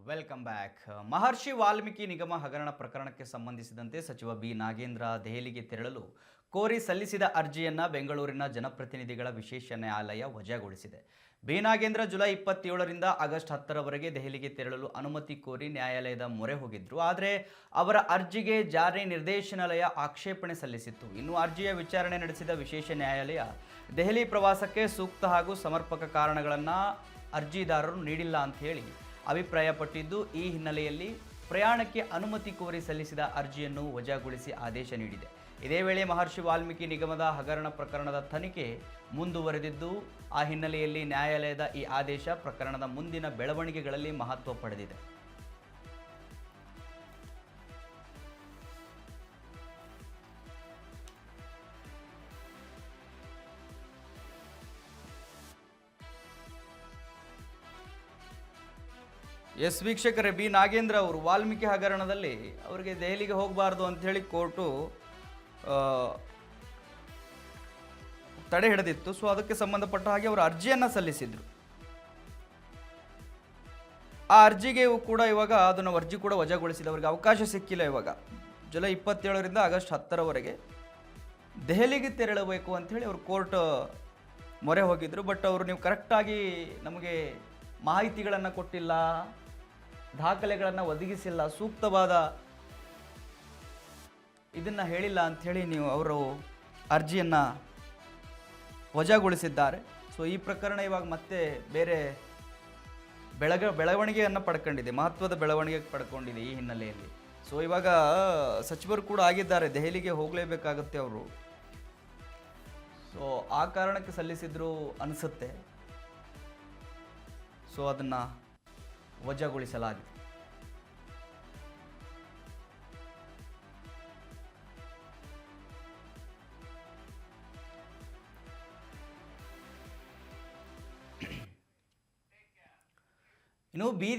Welcome back. ಮಹರ್ಷಿ ವಾಲ್ಮೀಕಿ ನಿಗಮ ಹಗರಣ ಪ್ರಕರಣಕ್ಕೆ ಸಂಬಂಧಿಸಿದಂತೆ ಸಚಿವ ಬಿ ನಾಗೇಂದ್ರ ದೆಹಲಿಗೆ ತೆರಳಲು ಕೋರಿ ಸಲ್ಲಿಸಿದ ಅರ್ಜಿಯನ್ನು ಬೆಂಗಳೂರಿನ ಜನಪ್ರತಿನಿಧಿಗಳ ವಿಶೇಷ ನ್ಯಾಯಾಲಯ ವಜಾಗೊಳಿಸಿದೆ. ಬಿ ನಾಗೇಂದ್ರ ಜುಲೈ 27ರಿಂದ ಆಗಸ್ಟ್ 10ರವರೆಗೆ ದೆಹಲಿಗೆ ತೆರಳಲು ಅನುಮತಿ ಕೋರಿ ನ್ಯಾಯಾಲಯದ ಮೊರೆ ಹೋಗಿದ್ರು. ಆದರೆ ಅವರ ಅರ್ಜಿಗೆ ಜಾರಿ ನಿರ್ದೇಶನಾಲಯ ಆಕ್ಷೇಪಣೆ ಸಲ್ಲಿಸಿತ್ತು. ಇನ್ನು ಅರ್ಜಿಯ ವಿಚಾರಣೆ ನಡೆಸಿದ ವಿಶೇಷ ನ್ಯಾಯಾಲಯ ದೆಹಲಿ ಪ್ರವಾಸಕ್ಕೆ ಸೂಕ್ತ ಹಾಗೂ ಸಮರ್ಪಕ ಕಾರಣಗಳನ್ನು ಅರ್ಜಿದಾರರು ನೀಡಿಲ್ಲ ಅಂತ ಹೇಳಿ ಅಭಿಪ್ರಾಯಪಟ್ಟಿದ್ದು, ಈ ಹಿನ್ನೆಲೆಯಲ್ಲಿ ಪ್ರಯಾಣಕ್ಕೆ ಅನುಮತಿ ಕೋರಿ ಸಲ್ಲಿಸಿದ ಅರ್ಜಿಯನ್ನು ವಜಾಗೊಳಿಸಿ ಆದೇಶ ನೀಡಿದೆ. ಇದೇ ವೇಳೆ ಮಹರ್ಷಿ ವಾಲ್ಮೀಕಿ ನಿಗಮದ ಹಗರಣ ಪ್ರಕರಣದ ತನಿಖೆ ಮುಂದುವರೆದಿದ್ದು, ಆ ಹಿನ್ನೆಲೆಯಲ್ಲಿ ನ್ಯಾಯಾಲಯದ ಈ ಆದೇಶ ಪ್ರಕರಣದ ಮುಂದಿನ ಬೆಳವಣಿಗೆಗಳಲ್ಲಿ ಮಹತ್ವ ಪಡೆದಿದೆ. ಎಸ್ ವೀಕ್ಷಕರೇ, ಬಿ ನಾಗೇಂದ್ರ ಅವರು ವಾಲ್ಮೀಕಿ ಹಗರಣದಲ್ಲಿ ಅವರಿಗೆ ದೆಹಲಿಗೆ ಹೋಗಬಾರ್ದು ಅಂಥೇಳಿ ಕೋರ್ಟು ತಡೆ ಹಿಡಿದಿತ್ತು. ಸೊ ಅದಕ್ಕೆ ಸಂಬಂಧಪಟ್ಟ ಹಾಗೆ ಅವರು ಅರ್ಜಿಯನ್ನು ಸಲ್ಲಿಸಿದ್ರು. ಆ ಅರ್ಜಿಗೆ ಕೂಡ ಇವಾಗ ಅದನ್ನು ಅರ್ಜಿ ಕೂಡ ವಜಾಗೊಳಿಸಿದೆ. ಅವರಿಗೆ ಅವಕಾಶ ಸಿಕ್ಕಿಲ್ಲ. ಇವಾಗ ಜುಲೈ 27ರಿಂದ ಆಗಸ್ಟ್ 10ರವರೆಗೆ ದೆಹಲಿಗೆ ತೆರಳಬೇಕು ಅಂಥೇಳಿ ಅವರು ಕೋರ್ಟ್ ಮೊರೆ ಹೋಗಿದ್ರು. ಬಟ್ ಅವರು ನೀವು ಕರೆಕ್ಟಾಗಿ ನಮಗೆ ಮಾಹಿತಿಗಳನ್ನು ಕೊಟ್ಟಿಲ್ಲ, ದಾಖಲೆಗಳನ್ನು ಒದಗಿಸಿಲ್ಲ, ಸೂಕ್ತವಾದ ಇದನ್ನು ಹೇಳಿಲ್ಲ ಅಂಥೇಳಿ ನೀವು ಅವರು ಅರ್ಜಿಯನ್ನು ವಜಾಗೊಳಿಸಿದ್ದಾರೆ. ಸೊ ಈ ಪ್ರಕರಣ ಇವಾಗ ಮತ್ತೆ ಬೇರೆ ಬೆಳವಣಿಗೆಯನ್ನು ಪಡ್ಕೊಂಡಿದೆ, ಮಹತ್ವದ ಬೆಳವಣಿಗೆ ಪಡ್ಕೊಂಡಿದೆ ಈ ಹಿನ್ನೆಲೆಯಲ್ಲಿ. ಸೊ ಇವಾಗ ಸಚಿವರು ಕೂಡ ಆಗಿದ್ದಾರೆ, ದೆಹಲಿಗೆ ಹೋಗಲೇಬೇಕಾಗುತ್ತೆ ಅವರು. ಸೊ ಆ ಕಾರಣಕ್ಕೆ ಸಲ್ಲಿಸಿದ್ರು ಅನಿಸುತ್ತೆ. ಸೊ ಅದನ್ನು ವಜಾಗೊಳಿಸಲಾಗಿದೆ. ಇನ್ನು ಬಿ